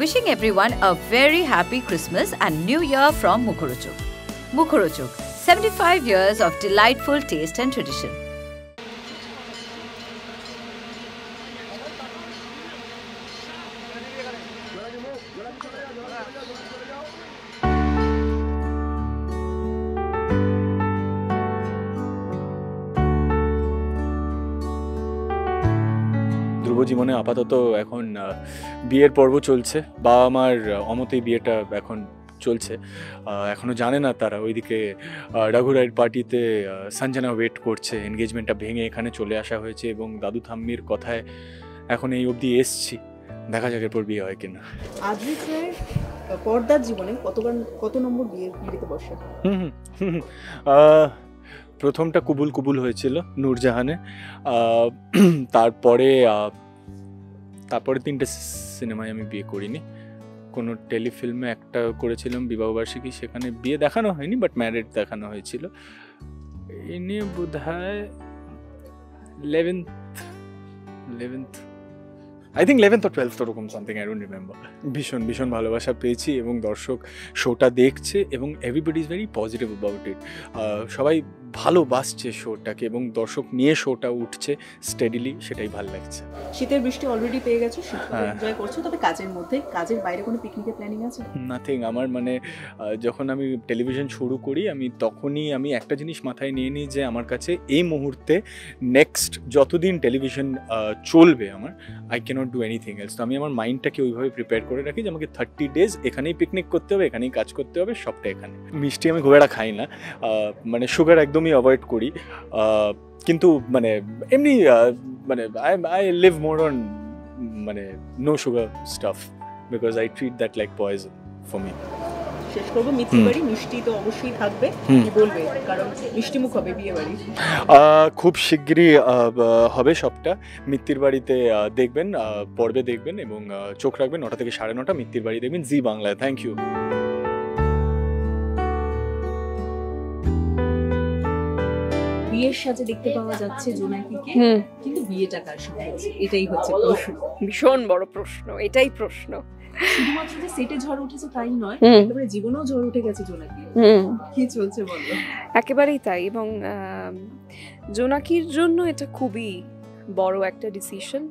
Wishing everyone a very happy Christmas and New Year from Mukhorochuk. Mukhorochuk, 75 years of delightful taste and tradition. ধ্রুব জীবনে আপাতত এখন বিয়ের পর্ব চলছে, বাবা মার অমতেই বিয়েটা এখন চলছে। এখনও জানে না তারা, ওইদিকে রঘুরাইয়ের পার্টিতে সঞ্জনা ওয়েট করছে, এনগেজমেন্টটা ভেঙে এখানে চলে আসা হয়েছে এবং দাদু ঠাম্মির কথায় এখন এই অবধি এসছি, দেখা যাক এরপর বিয়ে হয় কিনা। আদ্রিক রায়ের পর্দার জীবনে কত নম্বর বিয়েতে বসে? প্রথমটা কুবুল কুবুল হয়েছিল নূরজাহানে, তারপরে 3টে সিনেমায় আমি বিয়ে করিনি। কোনো টেলিফিল্মে একটা করেছিলাম বিবাহবার্ষিকী, সেখানে বিয়ে দেখানো হয়নি বাট ম্যারেড দেখানো হয়েছিল। এই নিয়ে বোধ হয় 11th I think 11th or 12th ওরকম সামথিং, আই ডোন্ট রিমেম্বার। ভীষণ ভীষণ ভালোবাসা পেয়েছি এবং দর্শক শোটা দেখছে এবং everybody is very positive about it. সবাই ভালোবাসছে শোটাকে এবং দর্শক নিয়ে শোটা উঠছে স্টেডিলি, সেটাই ভালো লাগছে। শীতের বৃষ্টি অলরেডি পেয়ে গেছো, এনজয় করছো, তবে কাজের বাইরে কোনো পিকনিকের প্ল্যানিং আছে? নাথিং। আমার মানে যখন আমি টেলিভিশন শুরু করি তখনই আমি একটা জিনিস মাথায় নিয়ে নিই যে আমার কাছে এই মুহূর্তে নেক্সট যতদিন টেলিভিশন চলবে আমার I can't do anything else. তো আমি আমার মাইন্ডটাকে ওইভাবে প্রিপেয়ার করে রাখি যে আমাকে 30 days এখানেই পিকনিক করতে হবে, এখানেই কাজ করতে হবে, সবটা এখানে। মিষ্টি আমি খুব একটা খাই না, মানে সুগার একদমই অ্যাভয়েড করি, কিন্তু মানে এমনি মানে আই লিভ মোর অন মানে no sugar stuff because I treat that like poison for me. শেষ করবো, মিত্তির বাড়ি মিষ্টি তো অবশ্যই থাকবে, কি বলবে? কারণ মিষ্টি মুখ হবে বিয়ে বাড়ি, খুব শিগগিরই হবে সবটা। মিত্তির বাড়িতে দেখবেন, পর্বে দেখবেন এবং চোখ রাখবেন 9টা থেকে 9:30 মিত্তির বাড়ি দেখবেন জি বাংলায়। Thank you. বিয়ের সাথে দেখতে পাওয়া যাচ্ছে জোনাকিকে, কিন্তু বিয়েটা কার সাথে হচ্ছে এটাই হচ্ছে প্রশ্ন, ভীষণ বড় প্রশ্ন। এটাই প্রশ্ন। শুধুমাত্র যে সেটে ঝড় উঠেছে তাই নয়, একেবারে জীবনেও ঝড় উঠে গেছে জোনাকি। কি চলছে বলো? একেবারেই তাই। এবং জোনাকির জন্য এটা খুবই বড় একটা ডিসিশন।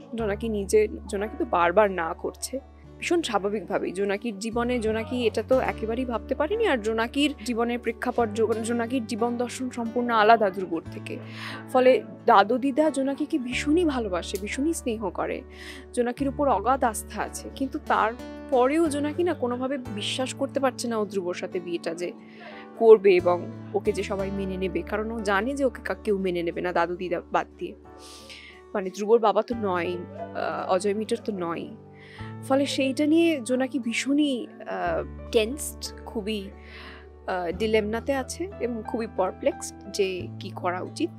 জোনাকি তো বারবার না করছে ভীষণ স্বাভাবিকভাবেই। জোনাকির জীবনে জোনাকি এটা তো একেবারেই ভাবতে পারিনি। আর জোনাকির জীবনের প্রেক্ষাপট, জোনাকির জীবন দর্শন সম্পূর্ণ আলাদা ধ্রুবর থেকে। ফলে দাদু দিদা জোনাকিকে ভীষণই ভালোবাসে, ভীষণই স্নেহ করে, জোনাকির উপর অগাধ আস্থা আছে। কিন্তু তারপরেও জোনাকি না কোনোভাবে বিশ্বাস করতে পারছে না ও ধ্রুবর সাথে বিয়েটা যে করবে এবং ওকে যে সবাই মেনে নেবে। কারণ ও জানে যে ওকে কেউ মেনে নেবে না দাদু দিদা বাদ দিয়ে। মানে ধ্রুবর বাবা তো নয়, অজয় মিটার তো নয়। ফলে সেইটা নিয়ে জোনাকি ভীষণই টেন্সড, খুবই ডিলেমনাতে আছে এবং খুবই পারপ্লেক্সড যে কি করা উচিত।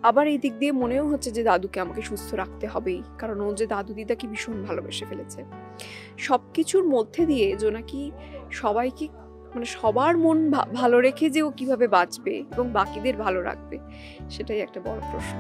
আবার এই দিক দিয়ে মনেও হচ্ছে যে দাদুকে আমাকে সুস্থ রাখতে হবেই, কারণ ও যে দাদু দিদাকে ভীষণ ভালোবেসে ফেলেছে। সব কিছুর মধ্যে দিয়ে জোনাকি সবাইকে, মানে সবার মন ভালো রেখে যে ও কিভাবে বাঁচবে এবং বাকিদের ভালো রাখবে, সেটাই একটা বড় প্রশ্ন।